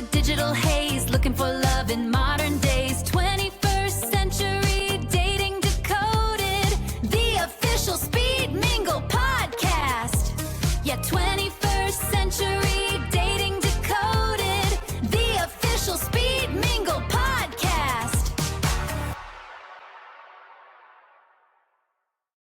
the digital haze, looking for love in modern days. 21st Century Dating Decoded, the official Speed Mingle Podcast. Yeah, 21st Century Dating Decoded, the official Speed Mingle Podcast.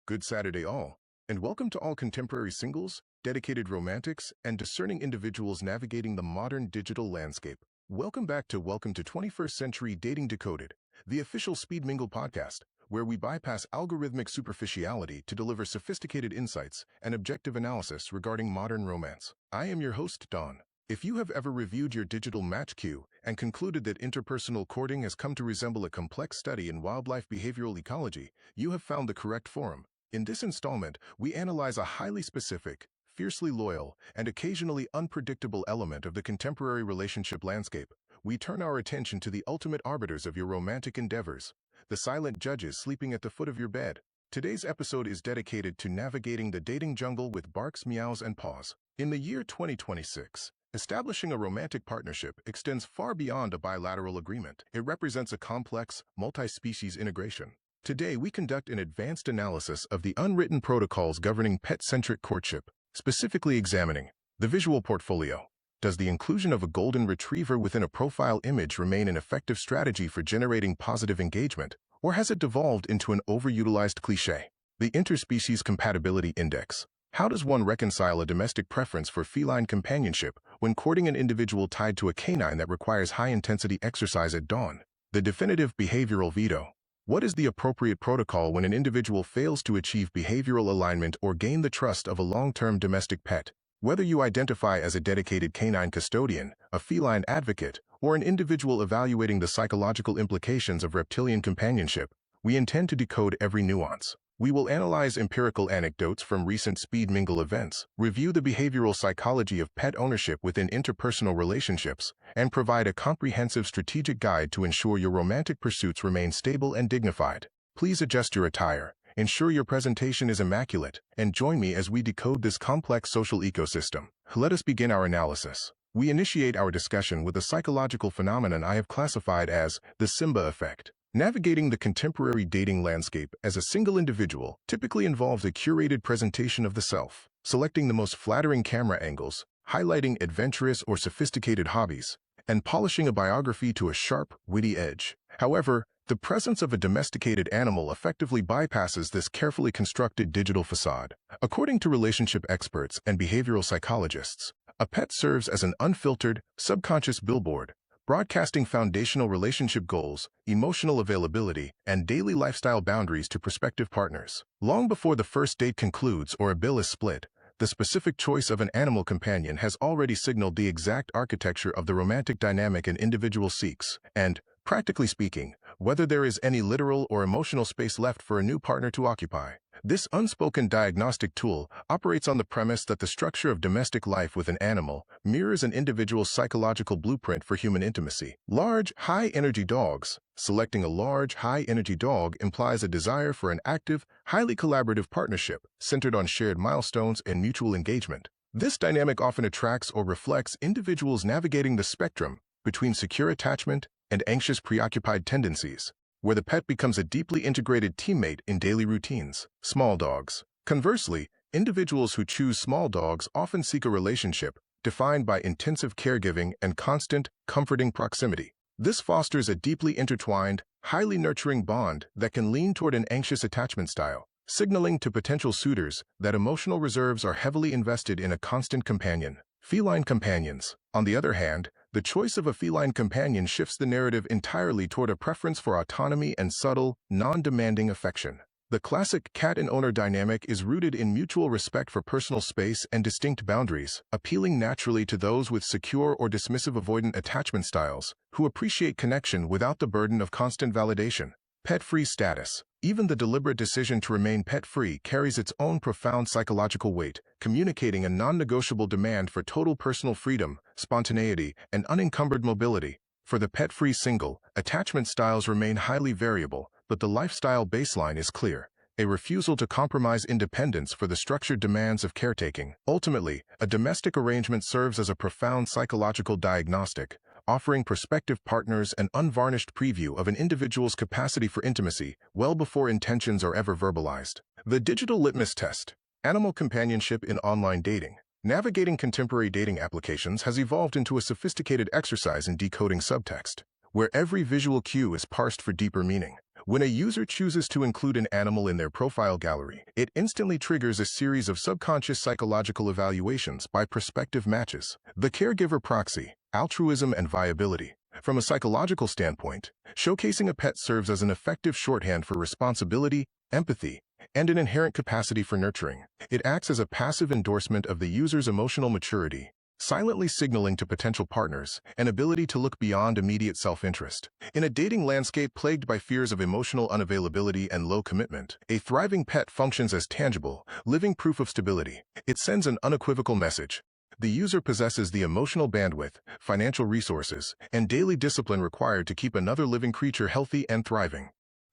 Good Saturday all, and welcome to all contemporary singles, dedicated romantics, and discerning individuals navigating the modern digital landscape. Welcome to 21st Century Dating Decoded, the official Speed Mingle Podcast, where we bypass algorithmic superficiality to deliver sophisticated insights and objective analysis regarding modern romance. I am your host, Don. If you have ever reviewed your digital match queue and concluded that interpersonal courting has come to resemble a complex study in wildlife behavioral ecology, you have found the correct forum. In this installment, we analyze a highly specific, fiercely loyal, and occasionally unpredictable element of the contemporary relationship landscape. We turn our attention to the ultimate arbiters of your romantic endeavors, the silent judges sleeping at the foot of your bed. Today's episode is dedicated to navigating the dating jungle with barks, meows, and paws. In the year 2026, establishing a romantic partnership extends far beyond a bilateral agreement. It represents a complex, multi-species integration. Today, we conduct an advanced analysis of the unwritten protocols governing pet-centric courtship, specifically examining the visual portfolio. Does the inclusion of a golden retriever within a profile image remain an effective strategy for generating positive engagement, or has it devolved into an overutilized cliché? The Interspecies Compatibility Index. How does one reconcile a domestic preference for feline companionship when courting an individual tied to a canine that requires high-intensity exercise at dawn? The Definitive Behavioral Veto. What is the appropriate protocol when an individual fails to achieve behavioral alignment or gain the trust of a long-term domestic pet? Whether you identify as a dedicated canine custodian, a feline advocate, or an individual evaluating the psychological implications of reptilian companionship, we intend to decode every nuance. We will analyze empirical anecdotes from recent Speed Mingle events, review the behavioral psychology of pet ownership within interpersonal relationships, and provide a comprehensive strategic guide to ensure your romantic pursuits remain stable and dignified. Please adjust your attire, ensure your presentation is immaculate, and join me as we decode this complex social ecosystem. Let us begin our analysis. We initiate our discussion with a psychological phenomenon I have classified as the Simba effect. Navigating the contemporary dating landscape as a single individual typically involves a curated presentation of the self, selecting the most flattering camera angles, highlighting adventurous or sophisticated hobbies, and polishing a biography to a sharp, witty edge. However, the presence of a domesticated animal effectively bypasses this carefully constructed digital facade. According to relationship experts and behavioral psychologists, a pet serves as an unfiltered, subconscious billboard, broadcasting foundational relationship goals, emotional availability, and daily lifestyle boundaries to prospective partners. Long before the first date concludes or a bill is split, the specific choice of an animal companion has already signaled the exact architecture of the romantic dynamic an individual seeks, and, practically speaking, whether there is any literal or emotional space left for a new partner to occupy. This unspoken diagnostic tool operates on the premise that the structure of domestic life with an animal mirrors an individual's psychological blueprint for human intimacy. Large, high-energy dogs. Selecting a large, high-energy dog implies a desire for an active, highly collaborative partnership centered on shared milestones and mutual engagement. This dynamic often attracts or reflects individuals navigating the spectrum between secure attachment and anxious preoccupied tendencies, where the pet becomes a deeply integrated teammate in daily routines. Small dogs. Conversely, individuals who choose small dogs often seek a relationship defined by intensive caregiving and constant, comforting proximity. This fosters a deeply intertwined, highly nurturing bond that can lean toward an anxious attachment style, signaling to potential suitors that emotional reserves are heavily invested in a constant companion. Feline companions. On the other hand, the choice of a feline companion shifts the narrative entirely toward a preference for autonomy and subtle, non-demanding affection. The classic cat and owner dynamic is rooted in mutual respect for personal space and distinct boundaries, appealing naturally to those with secure or dismissive avoidant attachment styles, who appreciate connection without the burden of constant validation. Pet-free status. Even the deliberate decision to remain pet-free carries its own profound psychological weight, communicating a non-negotiable demand for total personal freedom, spontaneity, and unencumbered mobility. For the pet-free single, attachment styles remain highly variable, but the lifestyle baseline is clear: a refusal to compromise independence for the structured demands of caretaking. Ultimately, a domestic arrangement serves as a profound psychological diagnostic, offering prospective partners an unvarnished preview of an individual's capacity for intimacy well before intentions are ever verbalized. The digital litmus test: animal companionship in online dating. Navigating contemporary dating applications has evolved into a sophisticated exercise in decoding subtext, where every visual cue is parsed for deeper meaning. When a user chooses to include an animal in their profile gallery, it instantly triggers a series of subconscious psychological evaluations by prospective matches. The caregiver proxy: altruism and viability. From a psychological standpoint, showcasing a pet serves as an effective shorthand for responsibility, empathy, and an inherent capacity for nurturing. It acts as a passive endorsement of the user's emotional maturity, silently signaling to potential partners an ability to look beyond immediate self-interest. In a dating landscape plagued by fears of emotional unavailability and low commitment, a thriving pet functions as tangible, living proof of stability. It sends an unequivocal message: the user possesses the emotional bandwidth, financial resources, and daily discipline required to keep another living creature healthy and thriving.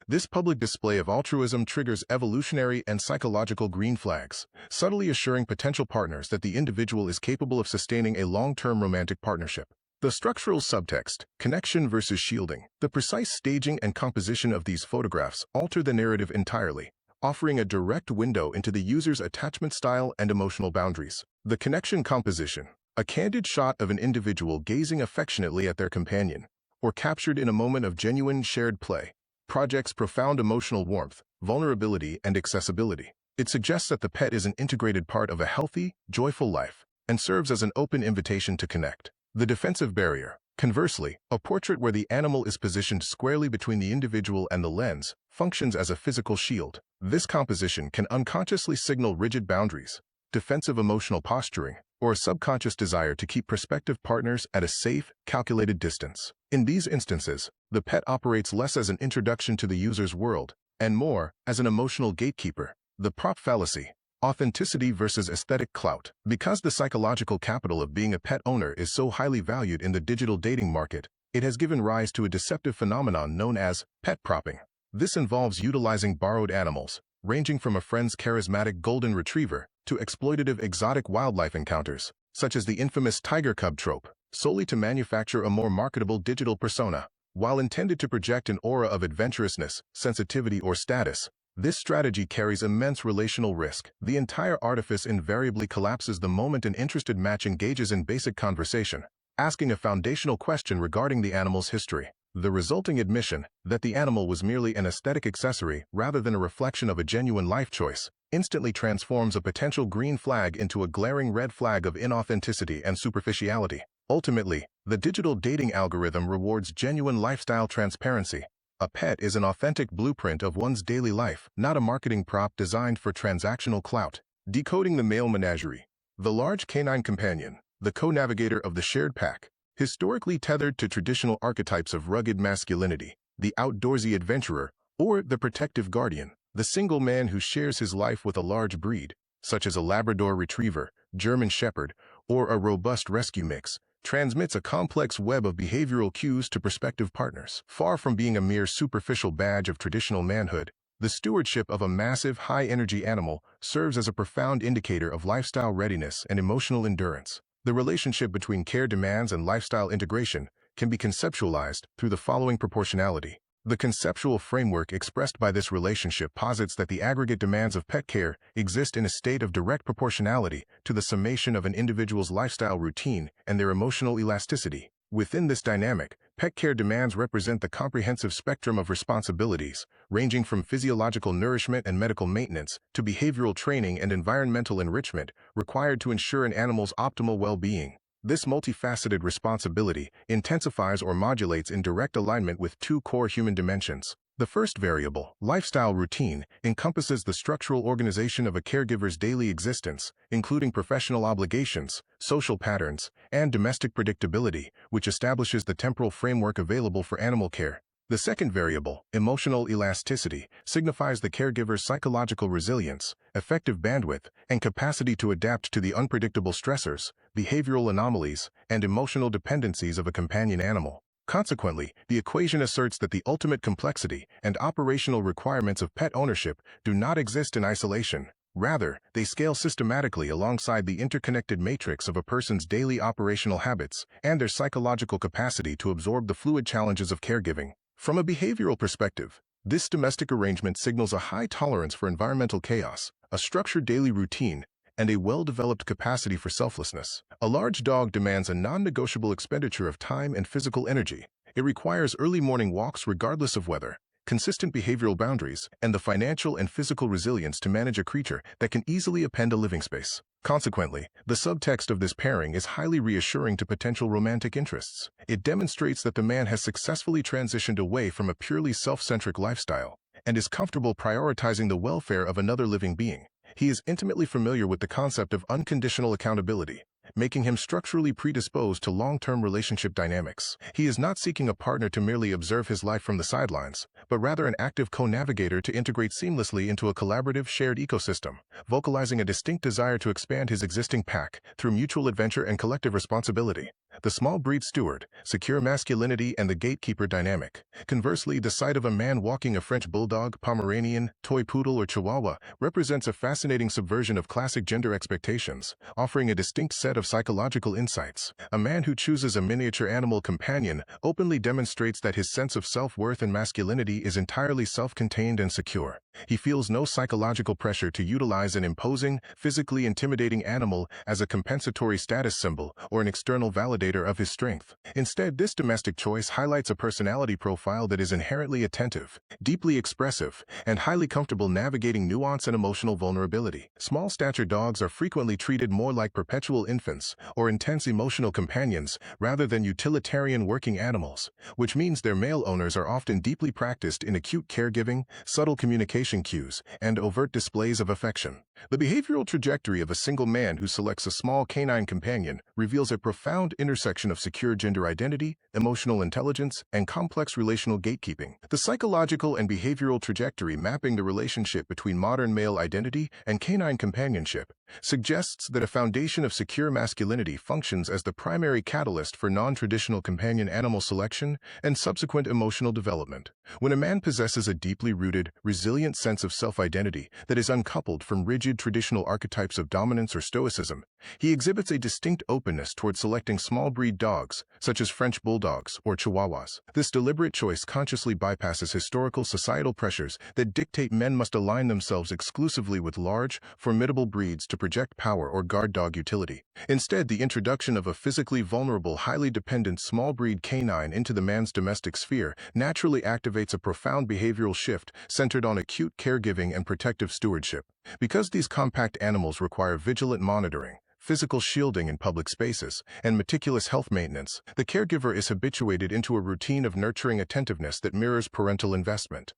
This public display of altruism triggers evolutionary and psychological green flags, subtly assuring potential partners that the individual is capable of sustaining a long-term romantic partnership. The structural subtext: connection versus shielding. The precise staging and composition of these photographs alter the narrative entirely, offering a direct window into the user's attachment style and emotional boundaries. The connection composition: a candid shot of an individual gazing affectionately at their companion, or captured in a moment of genuine shared play, projects profound emotional warmth, vulnerability, and accessibility. It suggests that the pet is an integrated part of a healthy, joyful life, and serves as an open invitation to connect. The defensive barrier: conversely, a portrait where the animal is positioned squarely between the individual and the lens functions as a physical shield. This composition can unconsciously signal rigid boundaries, defensive emotional posturing, or a subconscious desire to keep prospective partners at a safe, calculated distance. In these instances, the pet operates less as an introduction to the user's world, and more as an emotional gatekeeper. The prop fallacy: authenticity versus aesthetic clout. Because the psychological capital of being a pet owner is so highly valued in the digital dating market, it has given rise to a deceptive phenomenon known as pet propping. This involves utilizing borrowed animals, ranging from a friend's charismatic golden retriever to exploitative exotic wildlife encounters, such as the infamous tiger cub trope, solely to manufacture a more marketable digital persona. While intended to project an aura of adventurousness, sensitivity, or status, this strategy carries immense relational risk. The entire artifice invariably collapses the moment an interested match engages in basic conversation, asking a foundational question regarding the animal's history. The resulting admission that the animal was merely an aesthetic accessory rather than a reflection of a genuine life choice instantly transforms a potential green flag into a glaring red flag of inauthenticity and superficiality. Ultimately, the digital dating algorithm rewards genuine lifestyle transparency. A pet is an authentic blueprint of one's daily life, not a marketing prop designed for transactional clout. Decoding the male menagerie. The large canine companion, the co-navigator of the shared pack, historically tethered to traditional archetypes of rugged masculinity, the outdoorsy adventurer, or the protective guardian, the single man who shares his life with a large breed, such as a Labrador Retriever, German Shepherd, or a robust rescue mix, transmits a complex web of behavioral cues to prospective partners. Far from being a mere superficial badge of traditional manhood, the stewardship of a massive, high-energy animal serves as a profound indicator of lifestyle readiness and emotional endurance. The relationship between care demands and lifestyle integration can be conceptualized through the following proportionality. The conceptual framework expressed by this relationship posits that the aggregate demands of pet care exist in a state of direct proportionality to the summation of an individual's lifestyle routine and their emotional elasticity. Within this dynamic, pet care demands represent the comprehensive spectrum of responsibilities, ranging from physiological nourishment and medical maintenance to behavioral training and environmental enrichment required to ensure an animal's optimal well-being. This multifaceted responsibility intensifies or modulates in direct alignment with two core human dimensions. The first variable, lifestyle routine, encompasses the structural organization of a caregiver's daily existence, including professional obligations, social patterns, and domestic predictability, which establishes the temporal framework available for animal care. The second variable, emotional elasticity, signifies the caregiver's psychological resilience, effective bandwidth, and capacity to adapt to the unpredictable stressors, behavioral anomalies, and emotional dependencies of a companion animal. Consequently, the equation asserts that the ultimate complexity and operational requirements of pet ownership do not exist in isolation. Rather, they scale systematically alongside the interconnected matrix of a person's daily operational habits and their psychological capacity to absorb the fluid challenges of caregiving. From a behavioral perspective, this domestic arrangement signals a high tolerance for environmental chaos, a structured daily routine, and a well-developed capacity for selflessness. A large dog demands a non-negotiable expenditure of time and physical energy. It requires early morning walks regardless of weather, consistent behavioral boundaries, and the financial and physical resilience to manage a creature that can easily upend a living space. Consequently, the subtext of this pairing is highly reassuring to potential romantic interests. It demonstrates that the man has successfully transitioned away from a purely self-centric lifestyle and is comfortable prioritizing the welfare of another living being. He is intimately familiar with the concept of unconditional accountability, making him structurally predisposed to long-term relationship dynamics. He is not seeking a partner to merely observe his life from the sidelines, but rather an active co-navigator to integrate seamlessly into a collaborative shared ecosystem, vocalizing a distinct desire to expand his existing pack through mutual adventure and collective responsibility. The small breed steward, secure masculinity, and the gatekeeper dynamic. Conversely, the sight of a man walking a French bulldog, Pomeranian, toy poodle, or Chihuahua represents a fascinating subversion of classic gender expectations, offering a distinct set of psychological insights. A man who chooses a miniature animal companion openly demonstrates that his sense of self-worth and masculinity is entirely self-contained and secure. He feels no psychological pressure to utilize an imposing, physically intimidating animal as a compensatory status symbol or an external validator of his strength. Instead, this domestic choice highlights a personality profile that is inherently attentive, deeply expressive, and highly comfortable navigating nuance and emotional vulnerability. Small-stature dogs are frequently treated more like perpetual infants or intense emotional companions rather than utilitarian working animals, which means their male owners are often deeply practiced in acute caregiving, subtle communication cues, and overt displays of affection. The behavioral trajectory of a single man who selects a small canine companion reveals a profound intersection of secure gender identity, emotional intelligence, and complex relational gatekeeping. The psychological and behavioral trajectory mapping the relationship between modern male identity and canine companionship suggests that a foundation of secure masculinity functions as the primary catalyst for non-traditional companion animal selection and subsequent emotional development. When a man possesses a deeply rooted, resilient sense of self-identity that is uncoupled from rigid traditional archetypes of dominance or stoicism, he exhibits a distinct openness toward selecting small-breed dogs, such as French bulldogs or Chihuahuas. This deliberate choice consciously bypasses historical societal pressures that dictate men must align themselves exclusively with large, formidable breeds to project power or guard dog utility. Instead, the introduction of a physically vulnerable, highly dependent small-breed canine into the man's domestic sphere naturally activates a profound behavioral shift centered on acute caregiving and protective stewardship. Because these compact animals require vigilant monitoring, physical shielding in public spaces, and meticulous health maintenance, the caregiver is habituated into a routine of nurturing attentiveness that mirrors parental investment.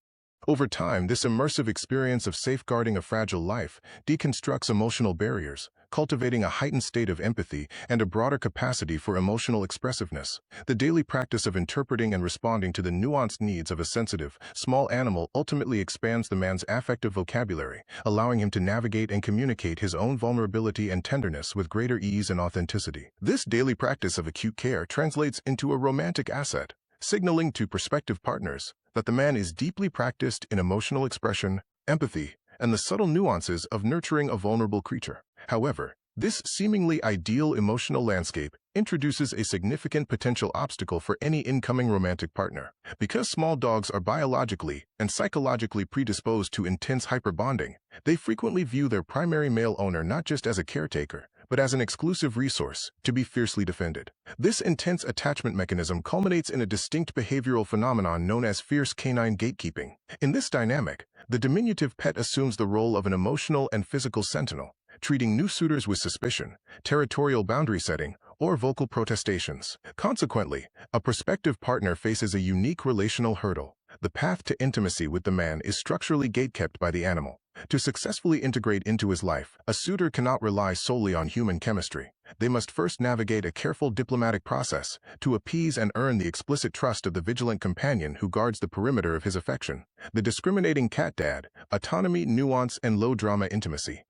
Over time, this immersive experience of safeguarding a fragile life deconstructs emotional barriers, cultivating a heightened state of empathy and a broader capacity for emotional expressiveness. The daily practice of interpreting and responding to the nuanced needs of a sensitive, small animal ultimately expands the man's affective vocabulary, allowing him to navigate and communicate his own vulnerability and tenderness with greater ease and authenticity. This daily practice of acute care translates into a romantic asset, signaling to prospective partners that the man is deeply practiced in emotional expression, empathy, and the subtle nuances of nurturing a vulnerable creature. However, this seemingly ideal emotional landscape introduces a significant potential obstacle for any incoming romantic partner. Because small dogs are biologically and psychologically predisposed to intense hyperbonding, they frequently view their primary male owner not just as a caretaker, but as an exclusive resource to be fiercely defended. This intense attachment mechanism culminates in a distinct behavioral phenomenon known as fierce canine gatekeeping. In this dynamic, the diminutive pet assumes the role of an emotional and physical sentinel, treating new suitors with suspicion, territorial boundary setting, or vocal protestations. Consequently, a prospective partner faces a unique relational hurdle. The path to intimacy with the man is structurally gatekept by the animal. To successfully integrate into his life, a suitor cannot rely solely on human chemistry. They must first navigate a careful diplomatic process to appease and earn the explicit trust of the vigilant companion who guards the perimeter of his affection. The discriminating cat dad, autonomy, nuance, and low-drama intimacy.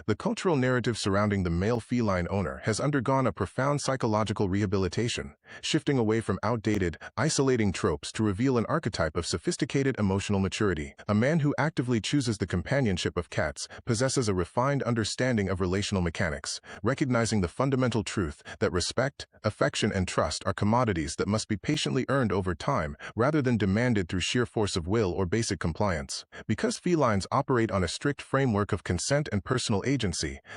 The cultural narrative surrounding the male feline owner has undergone a profound psychological rehabilitation, shifting away from outdated, isolating tropes to reveal an archetype of sophisticated emotional maturity. A man who actively chooses the companionship of cats possesses a refined understanding of relational mechanics, recognizing the fundamental truth that respect, affection, and trust are commodities that must be patiently earned over time rather than demanded through sheer force of will or basic compliance. Because felines operate on a strict framework of consent and personal agency,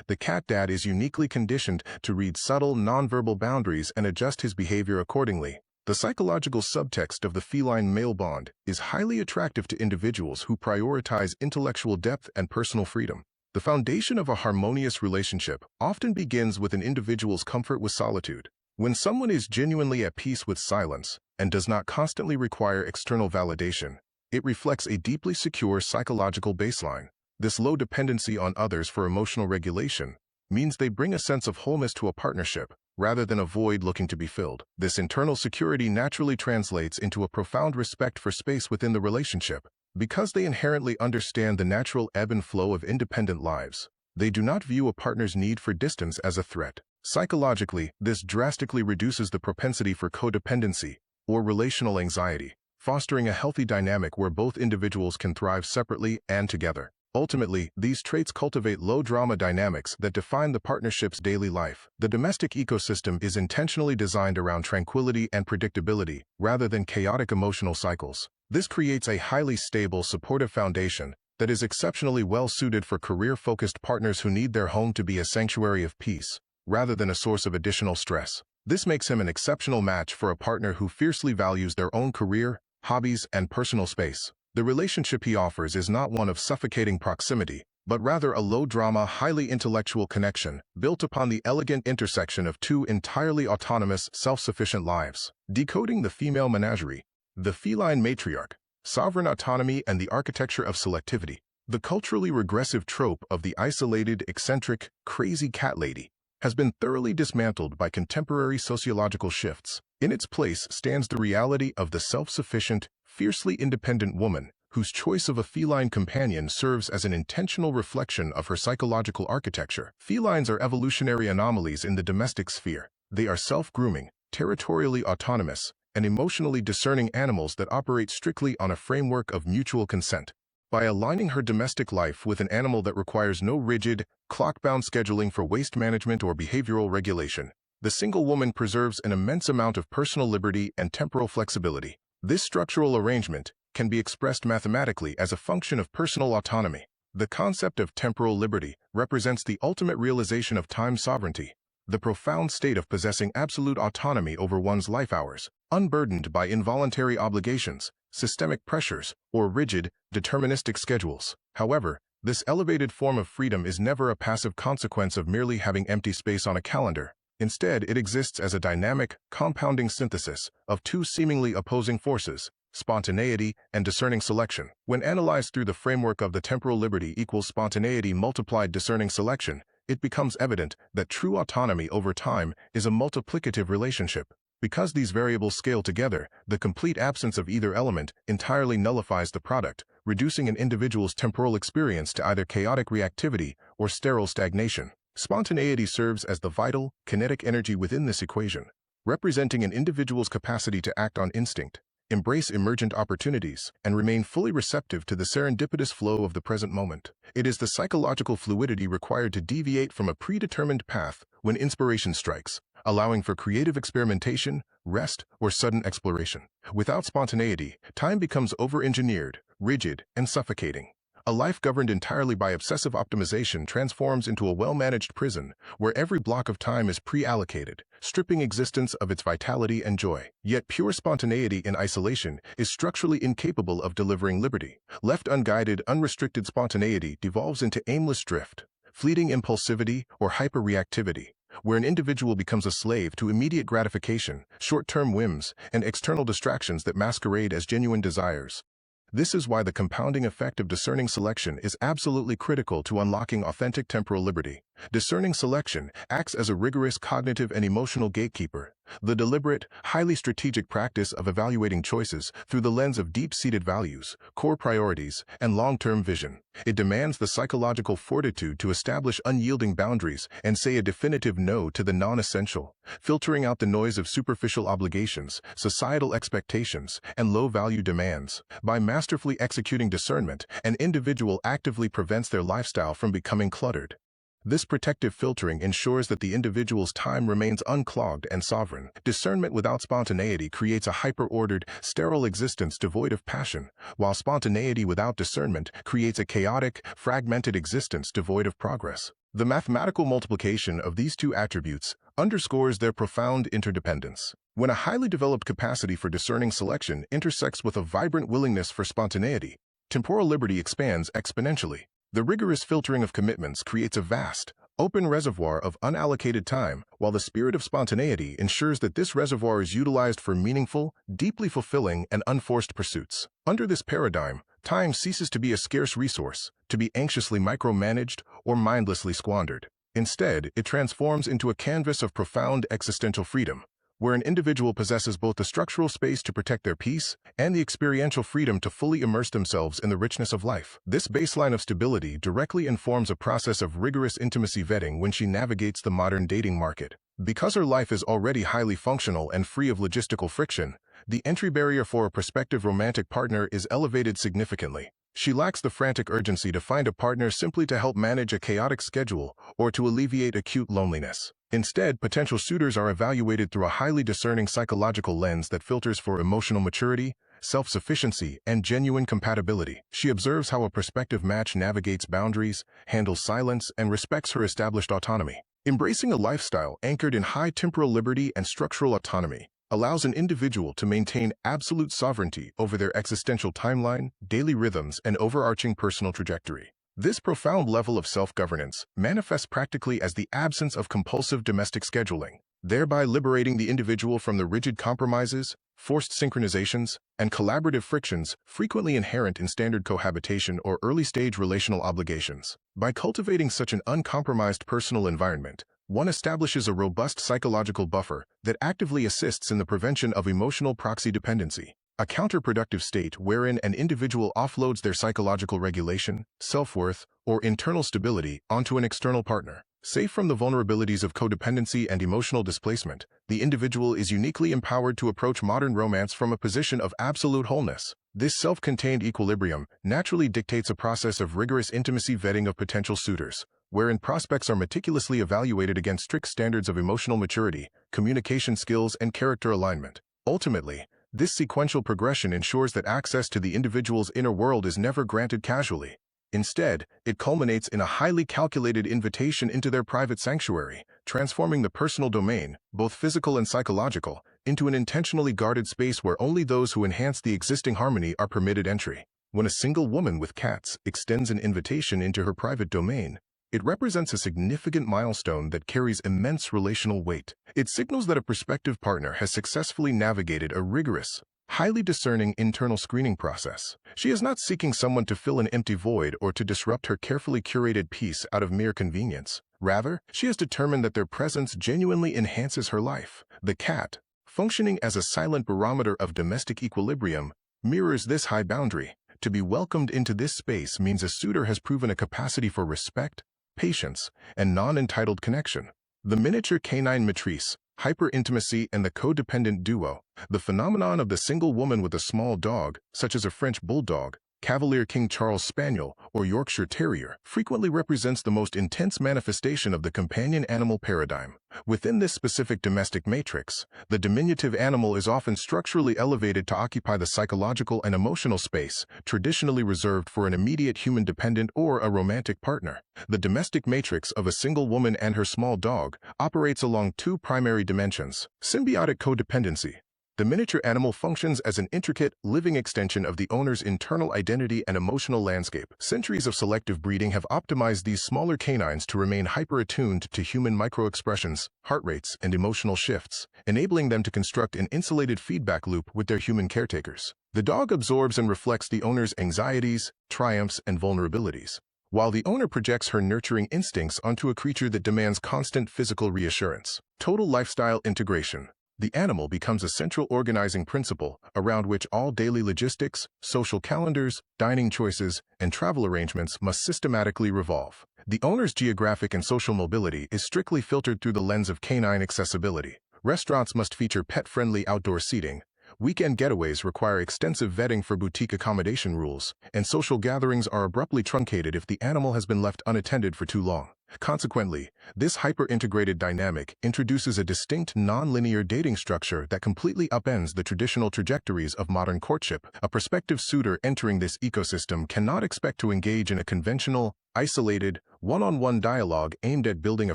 the cat dad is uniquely conditioned to read subtle, nonverbal boundaries and adjust his behavior accordingly. The psychological subtext of the feline-male bond is highly attractive to individuals who prioritize intellectual depth and personal freedom. The foundation of a harmonious relationship often begins with an individual's comfort with solitude. When someone is genuinely at peace with silence and does not constantly require external validation, it reflects a deeply secure psychological baseline. This low dependency on others for emotional regulation means they bring a sense of wholeness to a partnership, rather than a void looking to be filled. This internal security naturally translates into a profound respect for space within the relationship. Because they inherently understand the natural ebb and flow of independent lives, they do not view a partner's need for distance as a threat. Psychologically, this drastically reduces the propensity for codependency or relational anxiety, fostering a healthy dynamic where both individuals can thrive separately and together. Ultimately, these traits cultivate low-drama dynamics that define the partnership's daily life. The domestic ecosystem is intentionally designed around tranquility and predictability, rather than chaotic emotional cycles. This creates a highly stable, supportive foundation that is exceptionally well-suited for career-focused partners who need their home to be a sanctuary of peace, rather than a source of additional stress. This makes him an exceptional match for a partner who fiercely values their own career, hobbies, and personal space. The relationship he offers is not one of suffocating proximity, but rather a low-drama, highly intellectual connection built upon the elegant intersection of two entirely autonomous, self-sufficient lives. Decoding the female menagerie, the feline matriarch, sovereign autonomy, and the architecture of selectivity. The culturally regressive trope of the isolated, eccentric, crazy cat lady has been thoroughly dismantled by contemporary sociological shifts. In its place stands the reality of the self-sufficient, fiercely independent woman, whose choice of a feline companion serves as an intentional reflection of her psychological architecture. Felines are evolutionary anomalies in the domestic sphere. They are self-grooming, territorially autonomous, and emotionally discerning animals that operate strictly on a framework of mutual consent. By aligning her domestic life with an animal that requires no rigid, clock-bound scheduling for waste management or behavioral regulation, the single woman preserves an immense amount of personal liberty and temporal flexibility. This structural arrangement can be expressed mathematically as a function of personal autonomy. The concept of temporal liberty represents the ultimate realization of time sovereignty, the profound state of possessing absolute autonomy over one's life hours, unburdened by involuntary obligations, systemic pressures, or rigid, deterministic schedules. However, this elevated form of freedom is never a passive consequence of merely having empty space on a calendar. Instead, it exists as a dynamic, compounding synthesis of two seemingly opposing forces, spontaneity and discerning selection. When analyzed through the framework of the temporal liberty equals spontaneity multiplied discerning selection, it becomes evident that true autonomy over time is a multiplicative relationship. Because these variables scale together, the complete absence of either element entirely nullifies the product, reducing an individual's temporal experience to either chaotic reactivity or sterile stagnation. Spontaneity serves as the vital, kinetic energy within this equation, representing an individual's capacity to act on instinct, embrace emergent opportunities, and remain fully receptive to the serendipitous flow of the present moment. It is the psychological fluidity required to deviate from a predetermined path when inspiration strikes, allowing for creative experimentation, rest, or sudden exploration. Without spontaneity, time becomes over-engineered, rigid, and suffocating. A life governed entirely by obsessive optimization transforms into a well-managed prison, where every block of time is pre-allocated, stripping existence of its vitality and joy. Yet pure spontaneity in isolation is structurally incapable of delivering liberty. Left unguided, unrestricted spontaneity devolves into aimless drift, fleeting impulsivity, or hyperreactivity, where an individual becomes a slave to immediate gratification, short-term whims, and external distractions that masquerade as genuine desires. This is why the compounding effect of discerning selection is absolutely critical to unlocking authentic temporal liberty. Discerning selection acts as a rigorous cognitive and emotional gatekeeper, the deliberate, highly strategic practice of evaluating choices through the lens of deep-seated values, core priorities, and long-term vision. It demands the psychological fortitude to establish unyielding boundaries and say a definitive no to the non-essential, filtering out the noise of superficial obligations, societal expectations, and low-value demands. By masterfully executing discernment, an individual actively prevents their lifestyle from becoming cluttered. This protective filtering ensures that the individual's time remains unclogged and sovereign. Discernment without spontaneity creates a hyper-ordered, sterile existence devoid of passion, while spontaneity without discernment creates a chaotic, fragmented existence devoid of progress. The mathematical multiplication of these two attributes underscores their profound interdependence. When a highly developed capacity for discerning selection intersects with a vibrant willingness for spontaneity, temporal liberty expands exponentially. The rigorous filtering of commitments creates a vast, open reservoir of unallocated time, while the spirit of spontaneity ensures that this reservoir is utilized for meaningful, deeply fulfilling, and unforced pursuits. Under this paradigm, time ceases to be a scarce resource, to be anxiously micromanaged or mindlessly squandered. Instead, it transforms into a canvas of profound existential freedom, where an individual possesses both the structural space to protect their peace and the experiential freedom to fully immerse themselves in the richness of life. This baseline of stability directly informs a process of rigorous intimacy vetting when she navigates the modern dating market. Because her life is already highly functional and free of logistical friction, the entry barrier for a prospective romantic partner is elevated significantly. She lacks the frantic urgency to find a partner simply to help manage a chaotic schedule or to alleviate acute loneliness. Instead, potential suitors are evaluated through a highly discerning psychological lens that filters for emotional maturity, self-sufficiency, and genuine compatibility. She observes how a prospective match navigates boundaries, handles silence, and respects her established autonomy. Embracing a lifestyle anchored in high temporal liberty and structural autonomy allows an individual to maintain absolute sovereignty over their existential timeline, daily rhythms, and overarching personal trajectory. This profound level of self-governance manifests practically as the absence of compulsive domestic scheduling, thereby liberating the individual from the rigid compromises, forced synchronizations, and collaborative frictions frequently inherent in standard cohabitation or early-stage relational obligations. By cultivating such an uncompromised personal environment, one establishes a robust psychological buffer that actively assists in the prevention of emotional proxy dependency, a counterproductive state wherein an individual offloads their psychological regulation, self-worth, or internal stability onto an external partner. Safe from the vulnerabilities of codependency and emotional displacement, the individual is uniquely empowered to approach modern romance from a position of absolute wholeness. This self-contained equilibrium naturally dictates a process of rigorous intimacy vetting of potential suitors, wherein prospects are meticulously evaluated against strict standards of emotional maturity, communication skills, and character alignment. Ultimately, this sequential progression ensures that access to the individual's inner world is never granted casually. Instead, it culminates in a highly calculated invitation into their private sanctuary, transforming the personal domain, both physical and psychological, into an intentionally guarded space where only those who enhance the existing harmony are permitted entry. When a single woman with cats extends an invitation into her private domain, it represents a significant milestone that carries immense relational weight. It signals that a prospective partner has successfully navigated a rigorous, highly discerning internal screening process. She is not seeking someone to fill an empty void or to disrupt her carefully curated peace out of mere convenience. Rather, she has determined that their presence genuinely enhances her life. The cat, functioning as a silent barometer of domestic equilibrium, mirrors this high boundary. To be welcomed into this space means a suitor has proven a capacity for respect, patience, and non-entitled connection. The miniature canine matrice, hyper-intimacy, and the codependent duo, the phenomenon of the single woman with a small dog, such as a French bulldog, Cavalier King Charles Spaniel, or Yorkshire Terrier, frequently represents the most intense manifestation of the companion animal paradigm. Within this specific domestic matrix, the diminutive animal is often structurally elevated to occupy the psychological and emotional space traditionally reserved for an immediate human dependent or a romantic partner. The domestic matrix of a single woman and her small dog operates along two primary dimensions: symbiotic codependency. The miniature animal functions as an intricate, living extension of the owner's internal identity and emotional landscape. Centuries of selective breeding have optimized these smaller canines to remain hyper-attuned to human micro-expressions, heart rates, and emotional shifts, enabling them to construct an insulated feedback loop with their human caretakers. The dog absorbs and reflects the owner's anxieties, triumphs, and vulnerabilities, while the owner projects her nurturing instincts onto a creature that demands constant physical reassurance. Total lifestyle integration. The animal becomes a central organizing principle around which all daily logistics, social calendars, dining choices, and travel arrangements must systematically revolve. The owner's geographic and social mobility is strictly filtered through the lens of canine accessibility. Restaurants must feature pet-friendly outdoor seating. Weekend getaways require extensive vetting for boutique accommodation rules, and social gatherings are abruptly truncated if the animal has been left unattended for too long. Consequently, this hyper-integrated dynamic introduces a distinct non-linear dating structure that completely upends the traditional trajectories of modern courtship. A prospective suitor entering this ecosystem cannot expect to engage in a conventional, isolated, one-on-one dialogue aimed at building a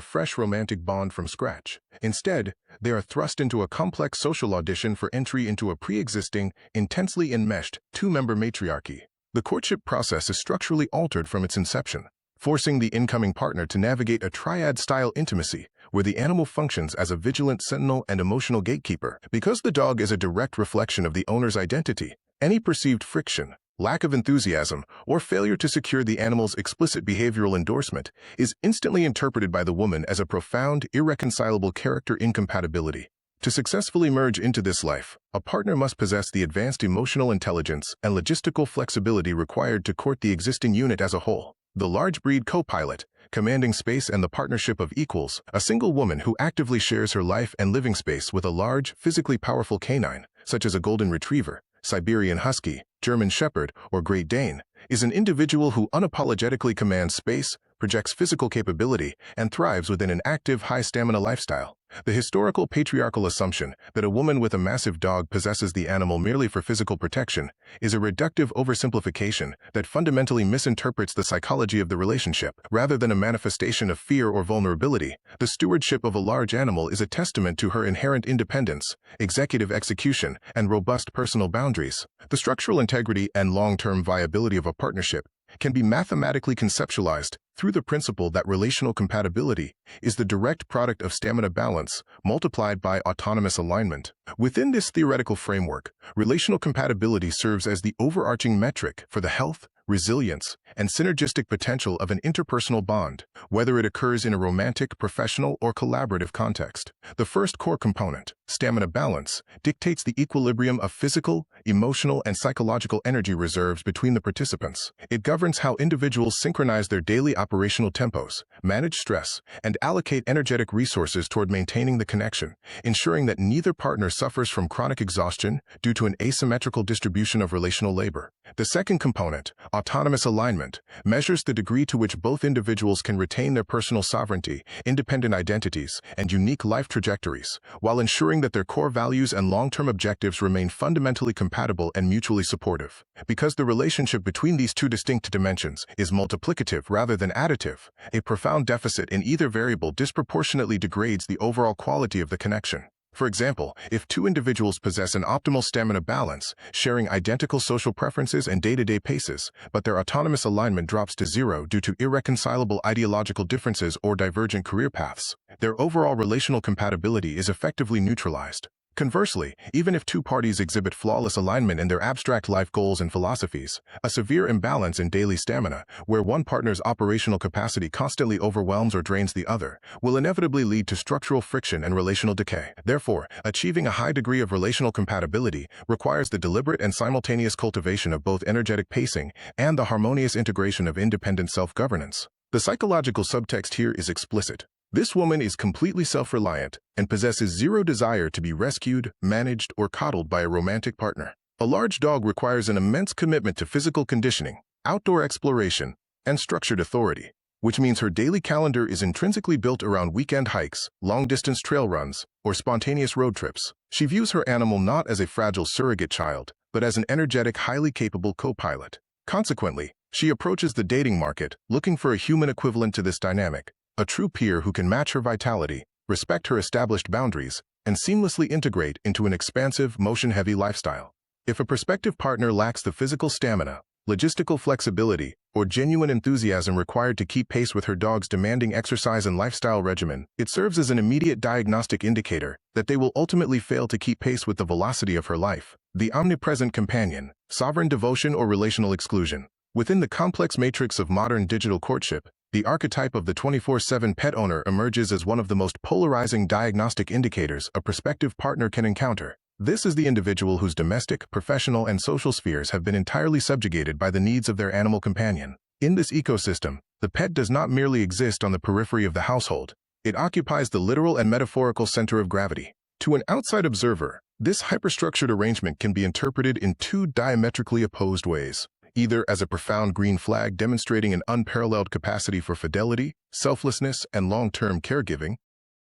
fresh romantic bond from scratch. Instead, they are thrust into a complex social audition for entry into a pre-existing, intensely enmeshed, two-member matriarchy. The courtship process is structurally altered from its inception, forcing the incoming partner to navigate a triad-style intimacy where the animal functions as a vigilant sentinel and emotional gatekeeper. Because the dog is a direct reflection of the owner's identity, any perceived friction, lack of enthusiasm, or failure to secure the animal's explicit behavioral endorsement is instantly interpreted by the woman as a profound, irreconcilable character incompatibility. To successfully merge into this life, a partner must possess the advanced emotional intelligence and logistical flexibility required to court the existing unit as a whole. The large breed co-pilot, commanding space and the partnership of equals, a single woman who actively shares her life and living space with a large, physically powerful canine, such as a golden retriever, Siberian husky, German shepherd, or Great Dane, is an individual who unapologetically commands space, projects physical capability, and thrives within an active, high-stamina lifestyle. The historical patriarchal assumption that a woman with a massive dog possesses the animal merely for physical protection is a reductive oversimplification that fundamentally misinterprets the psychology of the relationship. Rather than a manifestation of fear or vulnerability, the stewardship of a large animal is a testament to her inherent independence, executive execution, and robust personal boundaries. The structural integrity and long-term viability of a partnership can be mathematically conceptualized through the principle that relational compatibility is the direct product of stamina balance multiplied by autonomous alignment. Within this theoretical framework, relational compatibility serves as the overarching metric for the health, resilience, and synergistic potential of an interpersonal bond, whether it occurs in a romantic, professional, or collaborative context. The first core component, stamina balance, dictates the equilibrium of physical, emotional, and psychological energy reserves between the participants. It governs how individuals synchronize their daily operational tempos, manage stress, and allocate energetic resources toward maintaining the connection, ensuring that neither partner suffers from chronic exhaustion due to an asymmetrical distribution of relational labor. The second component, autonomous alignment, measures the degree to which both individuals can retain their personal sovereignty, independent identities, and unique life trajectories, while ensuring that their core values and long-term objectives remain fundamentally compatible and mutually supportive. Because the relationship between these two distinct dimensions is multiplicative rather than additive, a profound deficit in either variable disproportionately degrades the overall quality of the connection. For example, if two individuals possess an optimal stamina balance, sharing identical social preferences and day-to-day paces, but their autonomous alignment drops to zero due to irreconcilable ideological differences or divergent career paths, their overall relational compatibility is effectively neutralized. Conversely, even if two parties exhibit flawless alignment in their abstract life goals and philosophies, a severe imbalance in daily stamina, where one partner's operational capacity constantly overwhelms or drains the other, will inevitably lead to structural friction and relational decay. Therefore, achieving a high degree of relational compatibility requires the deliberate and simultaneous cultivation of both energetic pacing and the harmonious integration of independent self-governance. The psychological subtext here is explicit. This woman is completely self-reliant and possesses zero desire to be rescued, managed, or coddled by a romantic partner. A large dog requires an immense commitment to physical conditioning, outdoor exploration, and structured authority, which means her daily calendar is intrinsically built around weekend hikes, long-distance trail runs, or spontaneous road trips. She views her animal not as a fragile surrogate child, but as an energetic, highly capable co-pilot. Consequently, she approaches the dating market looking for a human equivalent to this dynamic, a true peer who can match her vitality, respect her established boundaries, and seamlessly integrate into an expansive, motion-heavy lifestyle. If a prospective partner lacks the physical stamina, logistical flexibility, or genuine enthusiasm required to keep pace with her dog's demanding exercise and lifestyle regimen, it serves as an immediate diagnostic indicator that they will ultimately fail to keep pace with the velocity of her life. The omnipresent companion, sovereign devotion or relational exclusion. Within the complex matrix of modern digital courtship, the archetype of the 24/7 pet owner emerges as one of the most polarizing diagnostic indicators a prospective partner can encounter. This is the individual whose domestic, professional, and social spheres have been entirely subjugated by the needs of their animal companion. In this ecosystem, the pet does not merely exist on the periphery of the household. It occupies the literal and metaphorical center of gravity. To an outside observer, this hyperstructured arrangement can be interpreted in two diametrically opposed ways. Either as a profound green flag demonstrating an unparalleled capacity for fidelity, selflessness, and long-term caregiving,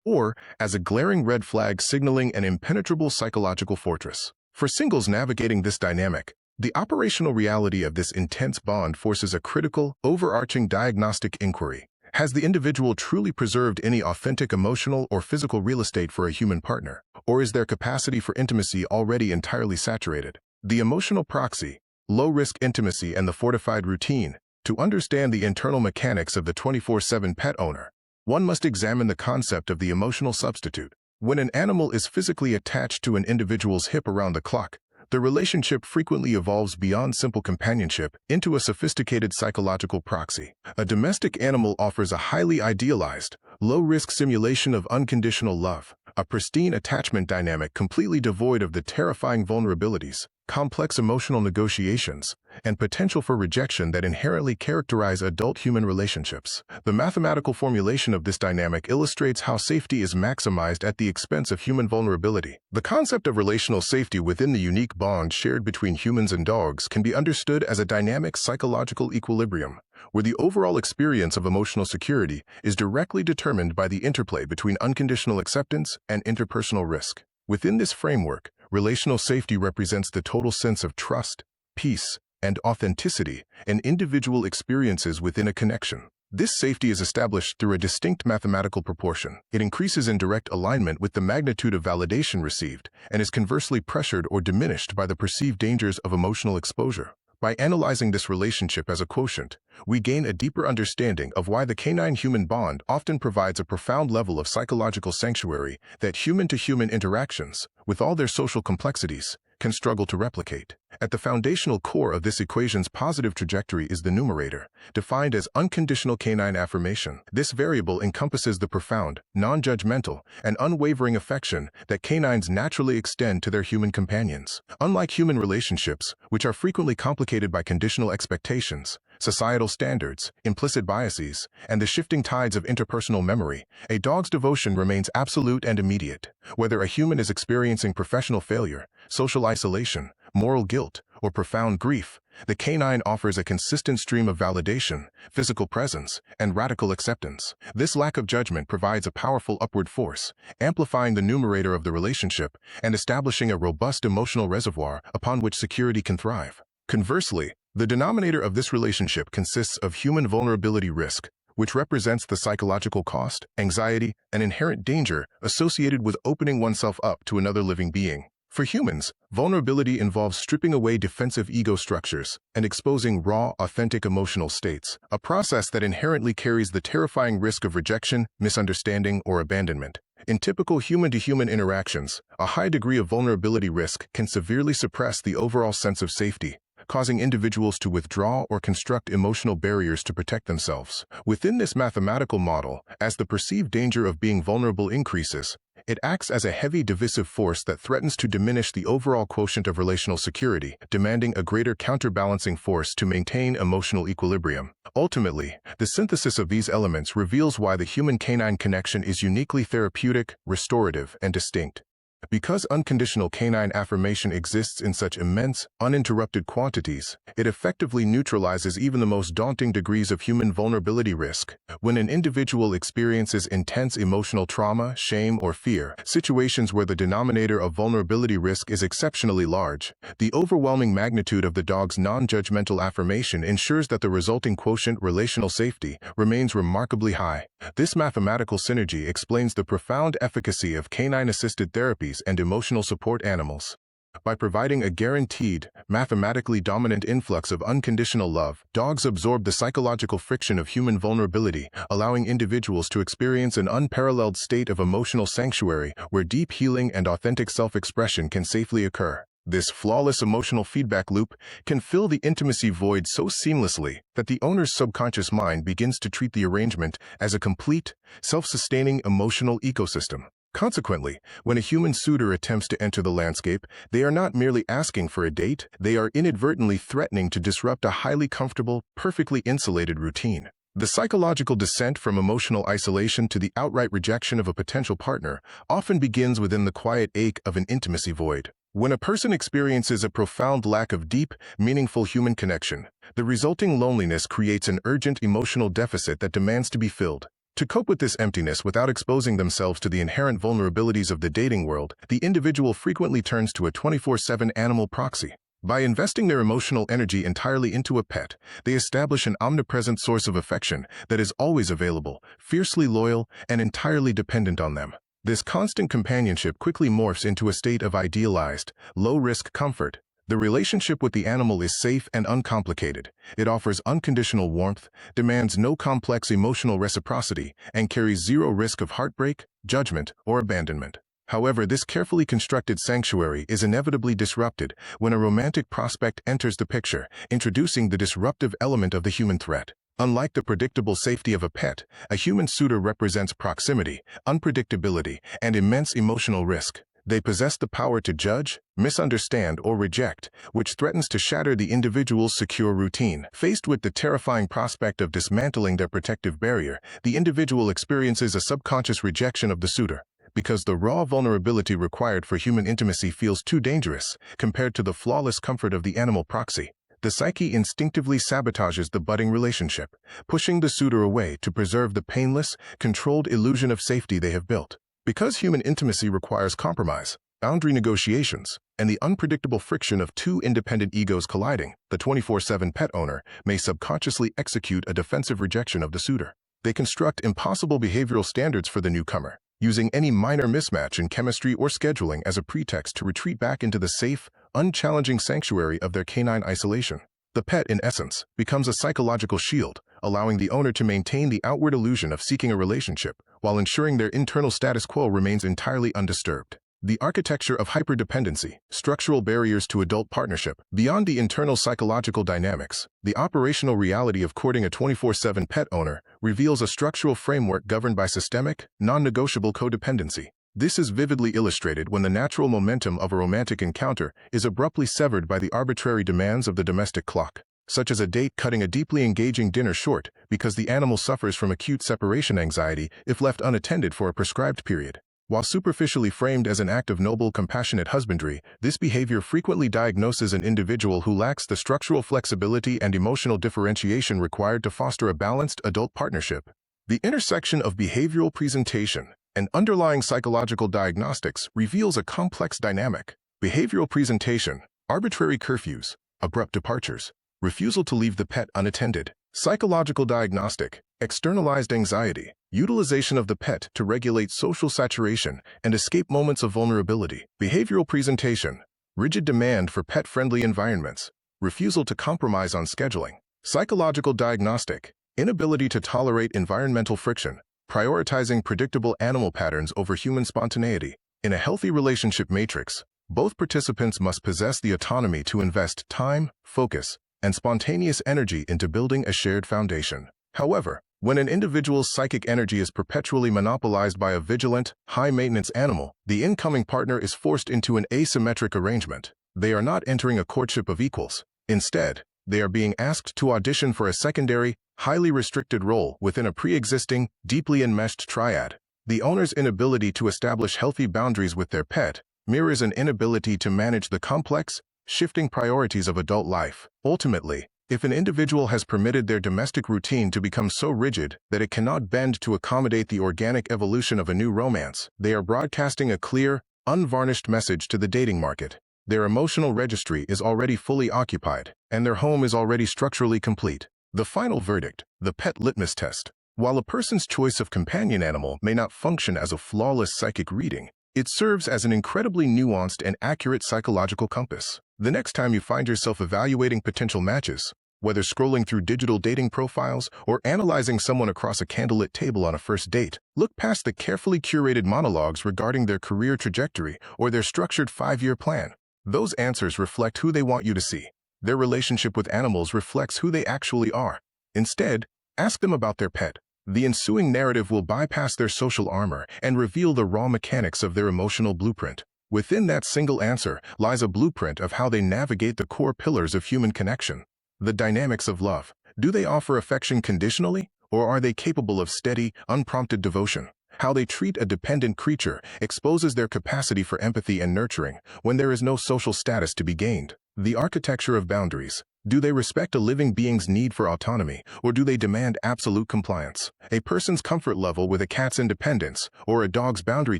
or as a glaring red flag signaling an impenetrable psychological fortress. For singles navigating this dynamic, the operational reality of this intense bond forces a critical, overarching diagnostic inquiry. Has the individual truly preserved any authentic emotional or physical real estate for a human partner, or is their capacity for intimacy already entirely saturated? The emotional proxy, low-risk intimacy, and the fortified routine. To understand the internal mechanics of the 24/7 pet owner, one must examine the concept of the emotional substitute. When an animal is physically attached to an individual's hip around the clock, the relationship frequently evolves beyond simple companionship into a sophisticated psychological proxy. A domestic animal offers a highly idealized, low-risk simulation of unconditional love, a pristine attachment dynamic completely devoid of the terrifying vulnerabilities, complex emotional negotiations, and potential for rejection that inherently characterize adult human relationships. The mathematical formulation of this dynamic illustrates how safety is maximized at the expense of human vulnerability. The concept of relational safety within the unique bond shared between humans and dogs can be understood as a dynamic psychological equilibrium, where the overall experience of emotional security is directly determined by the interplay between unconditional acceptance and interpersonal risk. Within this framework, relational safety represents the total sense of trust, peace, and authenticity an individual experiences within a connection. This safety is established through a distinct mathematical proportion. It increases in direct alignment with the magnitude of validation received and is conversely pressured or diminished by the perceived dangers of emotional exposure. By analyzing this relationship as a quotient, we gain a deeper understanding of why the canine-human bond often provides a profound level of psychological sanctuary that human-to-human interactions, with all their social complexities, can struggle to replicate. At the foundational core of this equation's positive trajectory is the numerator, defined as unconditional canine affirmation. This variable encompasses the profound, non-judgmental, and unwavering affection that canines naturally extend to their human companions. Unlike human relationships, which are frequently complicated by conditional expectations, societal standards, implicit biases, and the shifting tides of interpersonal memory, a dog's devotion remains absolute and immediate. Whether a human is experiencing professional failure, social isolation, moral guilt, or profound grief, the canine offers a consistent stream of validation, physical presence, and radical acceptance. This lack of judgment provides a powerful upward force, amplifying the numerator of the relationship and establishing a robust emotional reservoir upon which security can thrive. Conversely, the denominator of this relationship consists of human vulnerability risk, which represents the psychological cost, anxiety, and inherent danger associated with opening oneself up to another living being. For humans, vulnerability involves stripping away defensive ego structures and exposing raw, authentic emotional states, a process that inherently carries the terrifying risk of rejection, misunderstanding, or abandonment. In typical human-to-human interactions, a high degree of vulnerability risk can severely suppress the overall sense of safety, causing individuals to withdraw or construct emotional barriers to protect themselves. Within this mathematical model, as the perceived danger of being vulnerable increases, it acts as a heavy divisive force that threatens to diminish the overall quotient of relational security, demanding a greater counterbalancing force to maintain emotional equilibrium. Ultimately, the synthesis of these elements reveals why the human-canine connection is uniquely therapeutic, restorative, and distinct. Because unconditional canine affirmation exists in such immense, uninterrupted quantities, it effectively neutralizes even the most daunting degrees of human vulnerability risk. When an individual experiences intense emotional trauma, shame, or fear, situations where the denominator of vulnerability risk is exceptionally large, the overwhelming magnitude of the dog's non-judgmental affirmation ensures that the resulting quotient relational safety remains remarkably high. This mathematical synergy explains the profound efficacy of canine-assisted therapies and emotional support animals. By providing a guaranteed, mathematically dominant influx of unconditional love, dogs absorb the psychological friction of human vulnerability, allowing individuals to experience an unparalleled state of emotional sanctuary where deep healing and authentic self-expression can safely occur. This flawless emotional feedback loop can fill the intimacy void so seamlessly that the owner's subconscious mind begins to treat the arrangement as a complete, self-sustaining emotional ecosystem. Consequently, when a human suitor attempts to enter the landscape, they are not merely asking for a date, they are inadvertently threatening to disrupt a highly comfortable, perfectly insulated routine. The psychological descent from emotional isolation to the outright rejection of a potential partner often begins within the quiet ache of an intimacy void. When a person experiences a profound lack of deep, meaningful human connection, the resulting loneliness creates an urgent emotional deficit that demands to be filled. To cope with this emptiness without exposing themselves to the inherent vulnerabilities of the dating world, the individual frequently turns to a 24/7 animal proxy. By investing their emotional energy entirely into a pet, they establish an omnipresent source of affection that is always available, fiercely loyal, and entirely dependent on them. This constant companionship quickly morphs into a state of idealized, low-risk comfort. The relationship with the animal is safe and uncomplicated. It offers unconditional warmth, demands no complex emotional reciprocity, and carries zero risk of heartbreak, judgment, or abandonment. However, this carefully constructed sanctuary is inevitably disrupted when a romantic prospect enters the picture, introducing the disruptive element of the human threat. Unlike the predictable safety of a pet, a human suitor represents proximity, unpredictability, and immense emotional risk. They possess the power to judge, misunderstand, or reject, which threatens to shatter the individual's secure routine. Faced with the terrifying prospect of dismantling their protective barrier, the individual experiences a subconscious rejection of the suitor. Because the raw vulnerability required for human intimacy feels too dangerous compared to the flawless comfort of the animal proxy, the psyche instinctively sabotages the budding relationship, pushing the suitor away to preserve the painless, controlled illusion of safety they have built. Because human intimacy requires compromise, boundary negotiations, and the unpredictable friction of two independent egos colliding, the 24/7 pet owner may subconsciously execute a defensive rejection of the suitor. They construct impossible behavioral standards for the newcomer, using any minor mismatch in chemistry or scheduling as a pretext to retreat back into the safe, unchallenging sanctuary of their canine isolation. The pet, in essence, becomes a psychological shield, allowing the owner to maintain the outward illusion of seeking a relationship, while ensuring their internal status quo remains entirely undisturbed. The architecture of hyperdependency, structural barriers to adult partnership, beyond the internal psychological dynamics, the operational reality of courting a 24/7 pet owner reveals a structural framework governed by systemic, non-negotiable codependency. This is vividly illustrated when the natural momentum of a romantic encounter is abruptly severed by the arbitrary demands of the domestic clock, such as a date cutting a deeply engaging dinner short because the animal suffers from acute separation anxiety if left unattended for a prescribed period. While superficially framed as an act of noble, compassionate husbandry, this behavior frequently diagnoses an individual who lacks the structural flexibility and emotional differentiation required to foster a balanced adult partnership. The intersection of behavioral presentation and underlying psychological diagnostics reveals a complex dynamic. Behavioral presentation, arbitrary curfews, abrupt departures, refusal to leave the pet unattended. Psychological diagnostic, externalized anxiety, utilization of the pet to regulate social saturation and escape moments of vulnerability. Behavioral presentation, rigid demand for pet-friendly environments, refusal to compromise on scheduling. Psychological diagnostic, inability to tolerate environmental friction, prioritizing predictable animal patterns over human spontaneity. In a healthy relationship matrix, both participants must possess the autonomy to invest time, focus, and spontaneous energy into building a shared foundation. However, when an individual's psychic energy is perpetually monopolized by a vigilant, high-maintenance animal, the incoming partner is forced into an asymmetric arrangement. They are not entering a courtship of equals. Instead, they are being asked to audition for a secondary, highly restricted role within a pre-existing, deeply enmeshed triad. The owner's inability to establish healthy boundaries with their pet mirrors an inability to manage the complex, shifting priorities of adult life. Ultimately, if an individual has permitted their domestic routine to become so rigid that it cannot bend to accommodate the organic evolution of a new romance, they are broadcasting a clear, unvarnished message to the dating market. Their emotional registry is already fully occupied, and their home is already structurally complete. The final verdict, the pet litmus test. While a person's choice of companion animal may not function as a flawless psychic reading, it serves as an incredibly nuanced and accurate psychological compass. The next time you find yourself evaluating potential matches, whether scrolling through digital dating profiles or analyzing someone across a candlelit table on a first date, look past the carefully curated monologues regarding their career trajectory or their structured 5-year plan. Those answers reflect who they want you to see. Their relationship with animals reflects who they actually are. Instead, ask them about their pet. The ensuing narrative will bypass their social armor and reveal the raw mechanics of their emotional blueprint. Within that single answer lies a blueprint of how they navigate the core pillars of human connection. The dynamics of love. Do they offer affection conditionally, or are they capable of steady, unprompted devotion? How they treat a dependent creature exposes their capacity for empathy and nurturing when there is no social status to be gained. The architecture of boundaries. Do they respect a living being's need for autonomy, or do they demand absolute compliance? A person's comfort level with a cat's independence or a dog's boundary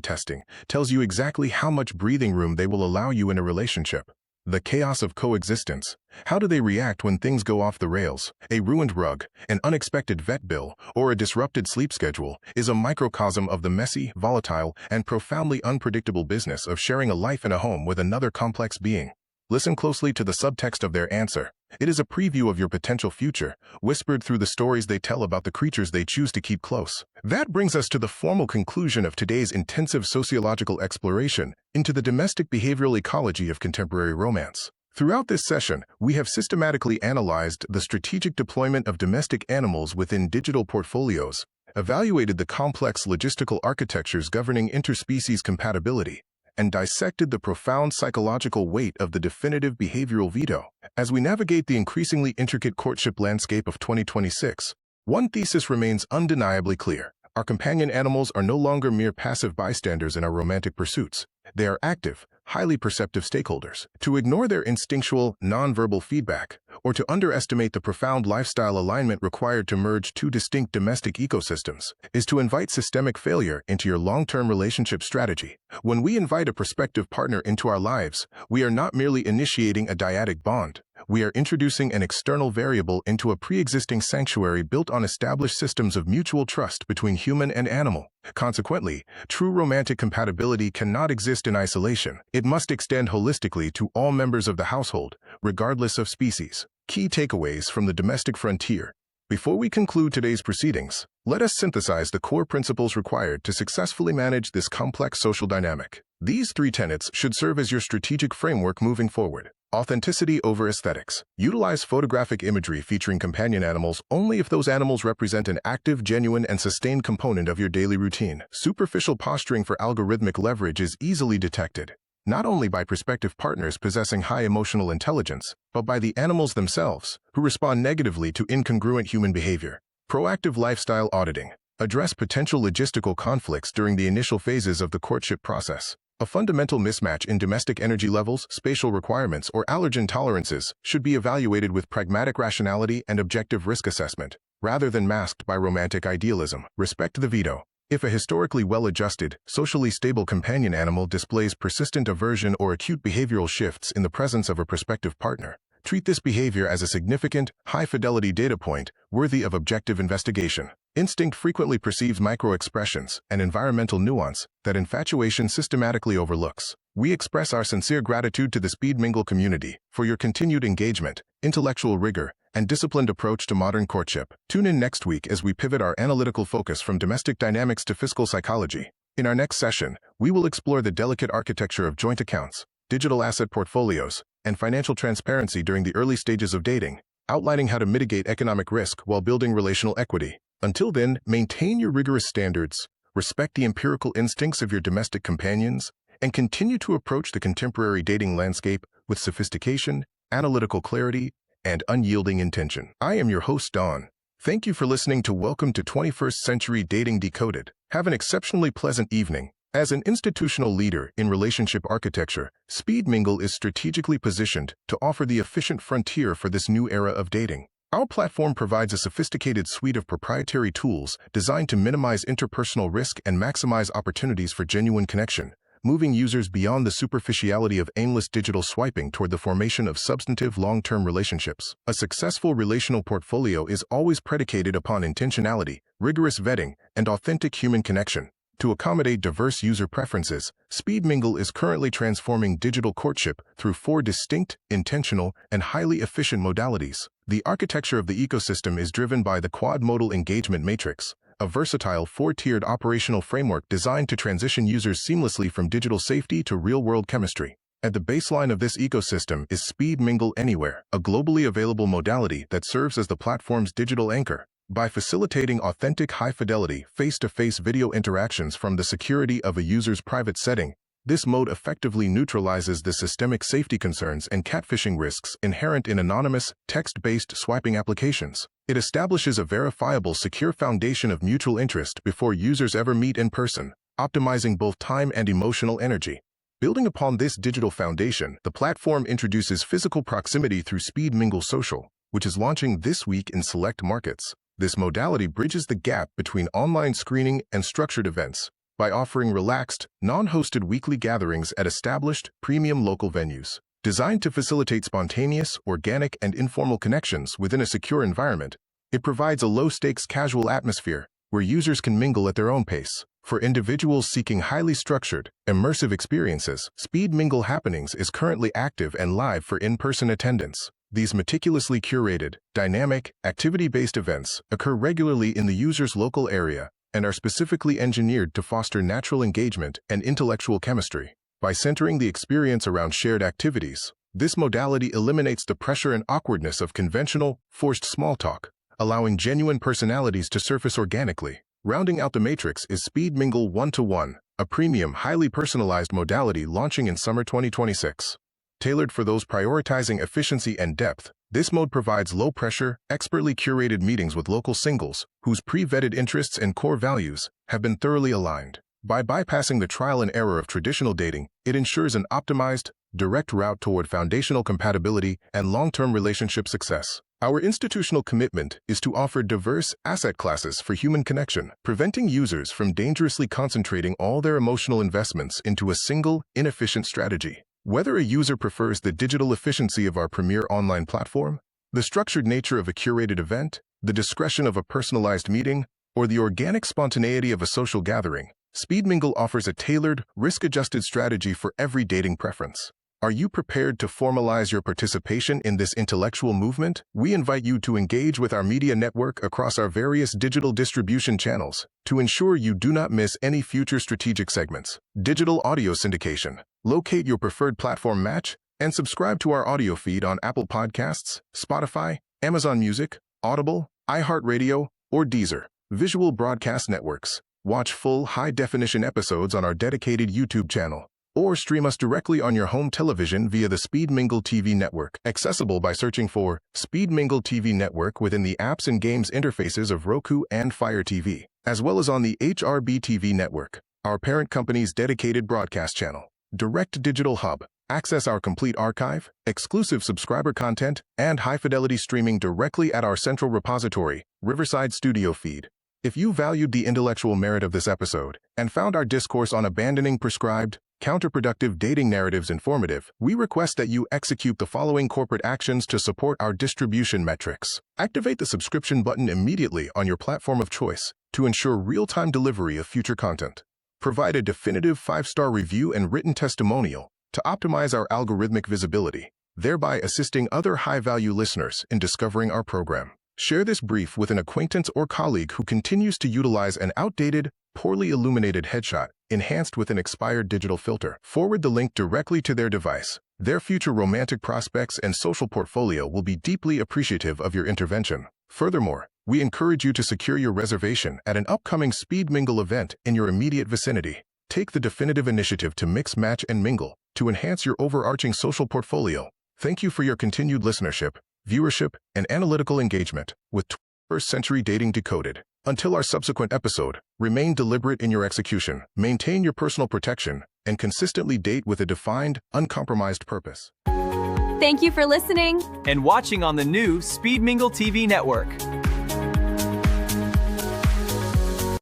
testing tells you exactly how much breathing room they will allow you in a relationship. The chaos of coexistence. How do they react when things go off the rails? A ruined rug, an unexpected vet bill, or a disrupted sleep schedule is a microcosm of the messy, volatile, and profoundly unpredictable business of sharing a life in a home with another complex being. Listen closely to the subtext of their answer. It is a preview of your potential future, whispered through the stories they tell about the creatures they choose to keep close. That brings us to the formal conclusion of today's intensive sociological exploration into the domestic behavioral ecology of contemporary romance. Throughout this session, we have systematically analyzed the strategic deployment of domestic animals within digital portfolios, evaluated the complex logistical architectures governing interspecies compatibility, and dissected the profound psychological weight of the definitive behavioral veto. As we navigate the increasingly intricate courtship landscape of 2026, one thesis remains undeniably clear. Our companion animals are no longer mere passive bystanders in our romantic pursuits. They are active, highly perceptive stakeholders. To ignore their instinctual, nonverbal feedback, or to underestimate the profound lifestyle alignment required to merge two distinct domestic ecosystems, is to invite systemic failure into your long-term relationship strategy. When we invite a prospective partner into our lives, we are not merely initiating a dyadic bond. We are introducing an external variable into a pre-existing sanctuary built on established systems of mutual trust between human and animal. Consequently, true romantic compatibility cannot exist in isolation. It must extend holistically to all members of the household, regardless of species. Key takeaways from the domestic frontier. Before we conclude today's proceedings, let us synthesize the core principles required to successfully manage this complex social dynamic. These three tenets should serve as your strategic framework moving forward. Authenticity over aesthetics. Utilize photographic imagery featuring companion animals only if those animals represent an active, genuine, and sustained component of your daily routine. Superficial posturing for algorithmic leverage is easily detected, not only by prospective partners possessing high emotional intelligence, but by the animals themselves, who respond negatively to incongruent human behavior. Proactive lifestyle auditing. Address potential logistical conflicts during the initial phases of the courtship process. A fundamental mismatch in domestic energy levels, spatial requirements, or allergen tolerances should be evaluated with pragmatic rationality and objective risk assessment, rather than masked by romantic idealism. Respect the veto. If a historically well-adjusted, socially stable companion animal displays persistent aversion or acute behavioral shifts in the presence of a prospective partner, treat this behavior as a significant, high-fidelity data point worthy of objective investigation. Instinct frequently perceives micro-expressions and environmental nuance that infatuation systematically overlooks. We express our sincere gratitude to the Speed Mingle community for your continued engagement, intellectual rigor, and disciplined approach to modern courtship. Tune in next week as we pivot our analytical focus from domestic dynamics to fiscal psychology. In our next session, we will explore the delicate architecture of joint accounts, digital asset portfolios, and financial transparency during the early stages of dating, outlining how to mitigate economic risk while building relational equity. Until then, maintain your rigorous standards, respect the empirical instincts of your domestic companions, and continue to approach the contemporary dating landscape with sophistication, analytical clarity, and unyielding intention. I am your host, Don. Thank you for listening to Welcome to 21st Century Dating Decoded. Have an exceptionally pleasant evening. As an institutional leader in relationship architecture, Speed Mingle is strategically positioned to offer the efficient frontier for this new era of dating. Our platform provides a sophisticated suite of proprietary tools designed to minimize interpersonal risk and maximize opportunities for genuine connection, moving users beyond the superficiality of aimless digital swiping toward the formation of substantive long-term relationships. A successful relational portfolio is always predicated upon intentionality, rigorous vetting, and authentic human connection. To accommodate diverse user preferences, Speed Mingle is currently transforming digital courtship through 4 distinct, intentional, and highly efficient modalities. The architecture of the ecosystem is driven by the Quad-Modal Engagement Matrix, a versatile 4-tiered operational framework designed to transition users seamlessly from digital safety to real-world chemistry. At the baseline of this ecosystem is Speed Mingle Anywhere, a globally available modality that serves as the platform's digital anchor. By facilitating authentic, high-fidelity, face-to-face video interactions from the security of a user's private setting, this mode effectively neutralizes the systemic safety concerns and catfishing risks inherent in anonymous, text-based swiping applications. It establishes a verifiable, secure foundation of mutual interest before users ever meet in person, optimizing both time and emotional energy. Building upon this digital foundation, the platform introduces physical proximity through Speed Mingle Social, which is launching this week in select markets. This modality bridges the gap between online screening and structured events by offering relaxed, non-hosted weekly gatherings at established, premium local venues. Designed to facilitate spontaneous, organic, and informal connections within a secure environment, it provides a low-stakes casual atmosphere where users can mingle at their own pace. For individuals seeking highly structured, immersive experiences, Speed Mingle Happenings is currently active and live for in-person attendance. These meticulously curated, dynamic, activity-based events occur regularly in the user's local area and are specifically engineered to foster natural engagement and intellectual chemistry. By centering the experience around shared activities, this modality eliminates the pressure and awkwardness of conventional, forced small talk, allowing genuine personalities to surface organically. Rounding out the matrix is Speed Mingle One-to-One, a premium, highly personalized modality launching in summer 2026. Tailored for those prioritizing efficiency and depth, this mode provides low-pressure, expertly curated meetings with local singles whose pre-vetted interests and core values have been thoroughly aligned. By bypassing the trial and error of traditional dating, it ensures an optimized, direct route toward foundational compatibility and long-term relationship success. Our institutional commitment is to offer diverse asset classes for human connection, preventing users from dangerously concentrating all their emotional investments into a single, inefficient strategy. Whether a user prefers the digital efficiency of our premier online platform, the structured nature of a curated event, the discretion of a personalized meeting, or the organic spontaneity of a social gathering, Speed Mingle offers a tailored, risk-adjusted strategy for every dating preference. Are you prepared to formalize your participation in this intellectual movement? We invite you to engage with our media network across our various digital distribution channels to ensure you do not miss any future strategic segments. Digital audio syndication. Locate your preferred platform match and subscribe to our audio feed on Apple Podcasts, Spotify, Amazon Music, Audible, iHeartRadio, or Deezer. Visual broadcast networks. Watch full, high-definition episodes on our dedicated YouTube channel, or stream us directly on your home television via the Speed Mingle TV Network, accessible by searching for Speed Mingle TV Network within the apps and games interfaces of Roku and Fire TV, as well as on the HRB TV Network, our parent company's dedicated broadcast channel. Direct Digital Hub. Access our complete archive, exclusive subscriber content, and high-fidelity streaming directly at our central repository, Riverside Studio Feed. If you valued the intellectual merit of this episode and found our discourse on abandoning prescribed, counterproductive dating narratives informative, we request that you execute the following corporate actions to support our distribution metrics. Activate the subscription button immediately on your platform of choice to ensure real-time delivery of future content. Provide a definitive 5-star review and written testimonial to optimize our algorithmic visibility, thereby assisting other high-value listeners in discovering our program. Share this brief with an acquaintance or colleague who continues to utilize an outdated, poorly illuminated headshot enhanced with an expired digital filter. Forward the link directly to their device. Their future romantic prospects and social portfolio will be deeply appreciative of your intervention. Furthermore, we encourage you to secure your reservation at an upcoming Speed Mingle event in your immediate vicinity. Take the definitive initiative to mix, match, and mingle to enhance your overarching social portfolio. Thank you for your continued listenership, viewership, and analytical engagement with 21st Century Dating Decoded. Until our subsequent episode, remain deliberate in your execution, maintain your personal protection, and consistently date with a defined, uncompromised purpose. Thank you for listening and watching on the new Speed Mingle TV Network.